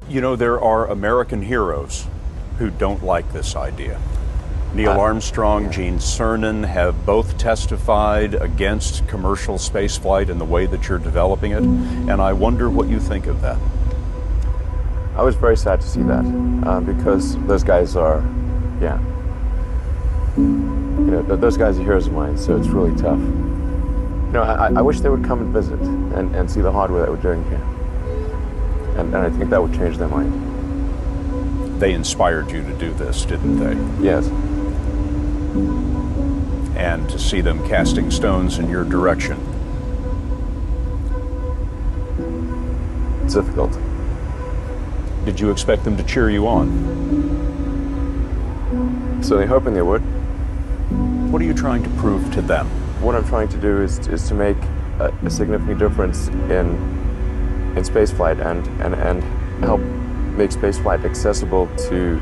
You know, there are American heroes who don't like this idea. Neil Armstrong, Gene Cernan have both testified against commercial spaceflight and the way that you're developing it, and I wonder what you think of that. I was very sad to see that, because those guys are, those guys are heroes of mine, so it's really tough. You know, I wish they would come and visit and see the hardware that we're doing here. And I think that would change their mind. They inspired you to do this, didn't they? Yes. And to see them casting stones in your direction. It's difficult. Did you expect them to cheer you on? Certainly hoping they would. What are you trying to prove to them? What I'm trying to do is to make a significant difference in spaceflight and help make spaceflight accessible to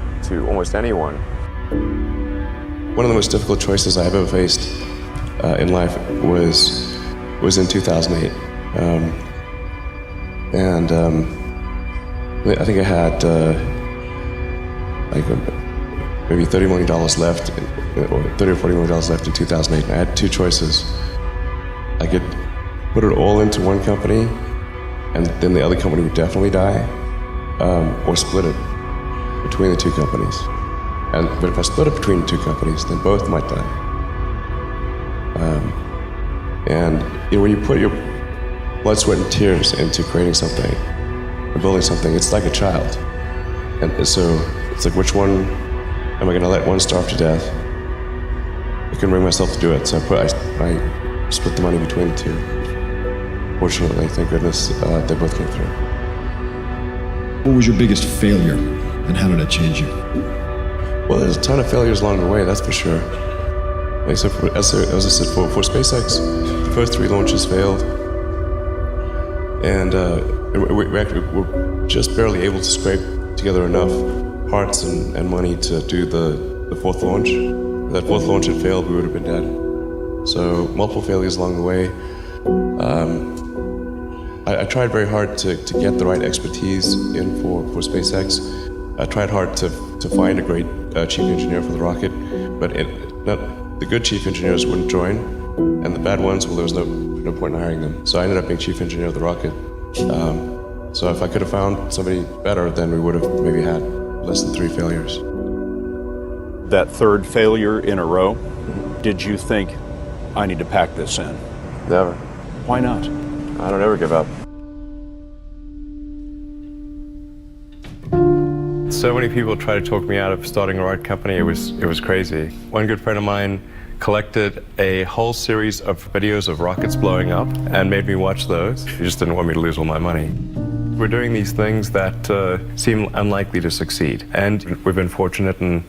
almost anyone. One of the most difficult choices I've ever faced in life was in 2008. I think I had maybe $30 million left, or $30 or $40 million left in 2008. And I had two choices. I could put it all into one company, and then the other company would definitely die, or split it between the two companies. But if I split it between the two companies, then both might die. When you put your blood, sweat, and tears into creating something, or building something, it's like a child. And so it's like, which one am I going to let one starve to death? I couldn't bring myself to do it, so I split the money between the two. Fortunately, thank goodness, they both came through. What was your biggest failure, and how did it change you? Well, there's a ton of failures along the way, that's for sure. As I said, for SpaceX, the first 3 launches failed, and we actually were just barely able to scrape together enough parts and money to do the 4th launch. If that 4th launch had failed, we would have been dead. So multiple failures along the way. I tried very hard to get the right expertise in for SpaceX. I tried hard to find a great chief engineer for the rocket, but the good chief engineers wouldn't join, and the bad ones, well, there was no point in hiring them. So I ended up being chief engineer of the rocket. So if I could have found somebody better, then we would have maybe had less than 3 failures. That 3rd failure in a row, did you think, I need to pack this in? Never. Why not? I don't ever give up. So many people tried to talk me out of starting a rocket company. It was crazy. One good friend of mine collected a whole series of videos of rockets blowing up and made me watch those. He just didn't want me to lose all my money. We're doing these things that seem unlikely to succeed, and we've been fortunate, and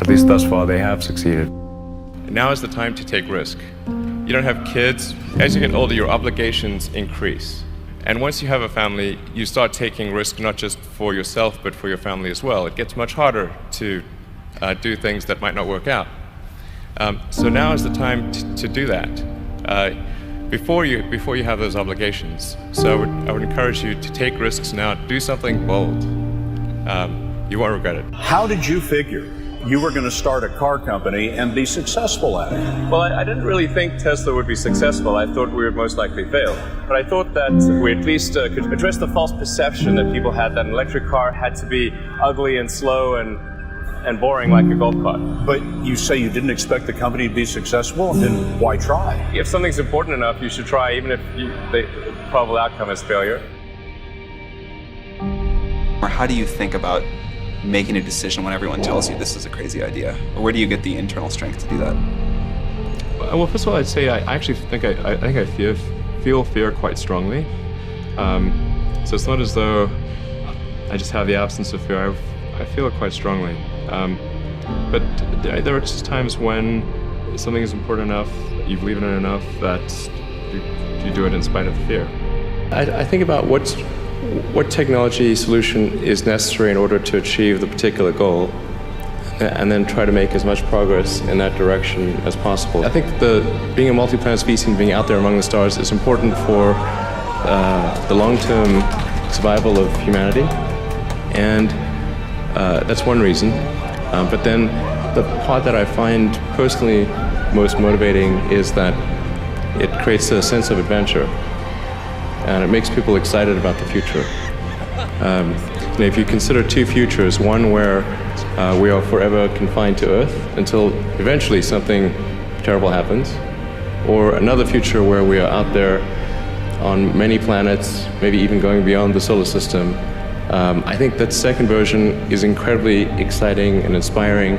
at least thus far they have succeeded. Now is the time to take risk. You don't have kids. As you get older, your obligations increase. And once you have a family, you start taking risk not just for yourself, but for your family as well. It gets much harder to do things that might not work out. So now is the time to do that before you have those obligations. So I would encourage you to take risks now. Do something bold. You won't regret it. How did you figure you were going to start a car company and be successful at it? Well, I didn't really think Tesla would be successful. I thought we would most likely fail. But I thought that we at least could address the false perception that people had that an electric car had to be ugly and slow and boring like a golf cart. But you say you didn't expect the company to be successful, then why try? If something's important enough, you should try, even if the probable outcome is failure. Or how do you think about making a decision when everyone tells you this is a crazy idea? Or where do you get the internal strength to do that? Well, first of all, I'd say I actually think I feel fear quite strongly. So it's not as though I just have the absence of fear. I feel it quite strongly. But there are just times when something is important enough, you believe in it enough, that you do it in spite of the fear. I think about what technology solution is necessary in order to achieve the particular goal, and then try to make as much progress in that direction as possible. I think being a multi-planet species and being out there among the stars is important for the long-term survival of humanity. And that's one reason. But then the part that I find personally most motivating is that it creates a sense of adventure. And it makes people excited about the future. If you consider two futures, one where we are forever confined to Earth until eventually something terrible happens, or another future where we are out there on many planets, maybe even going beyond the solar system, I think that second version is incredibly exciting and inspiring,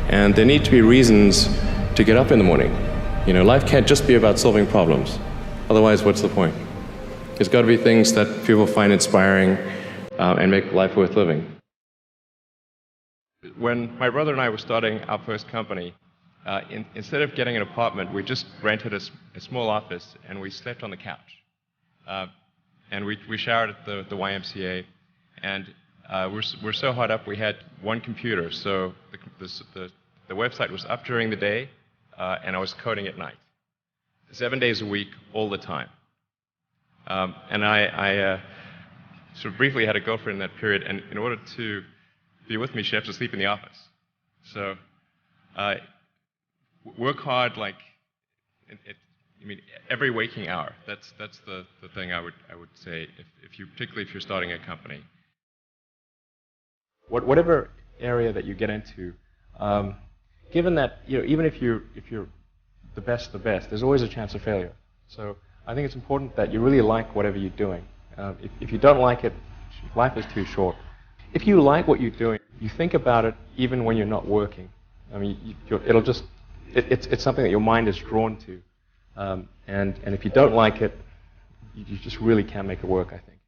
and there need to be reasons to get up in the morning. You know, life can't just be about solving problems. Otherwise, what's the point? There's got to be things that people find inspiring and make life worth living. When my brother and I were starting our first company, instead of getting an apartment, we just rented a small office and we slept on the couch. And we showered at the YMCA, and we're so hot up we had one computer, so the website was up during the day, and I was coding at night. 7 days a week, all the time. And I sort of briefly had a girlfriend in that period, and in order to be with me, she had to sleep in the office. So work hard, like, every waking hour. That's the thing I would say, particularly if you're starting a company. Whatever area that you get into, given that, even if you're the best, there's always a chance of failure. So I think it's important that you really like whatever you're doing. If you don't like it, life is too short. If you like what you're doing, you think about it even when you're not working. I mean, it's something that your mind is drawn to. And if you don't like it, you just really can't make it work, I think.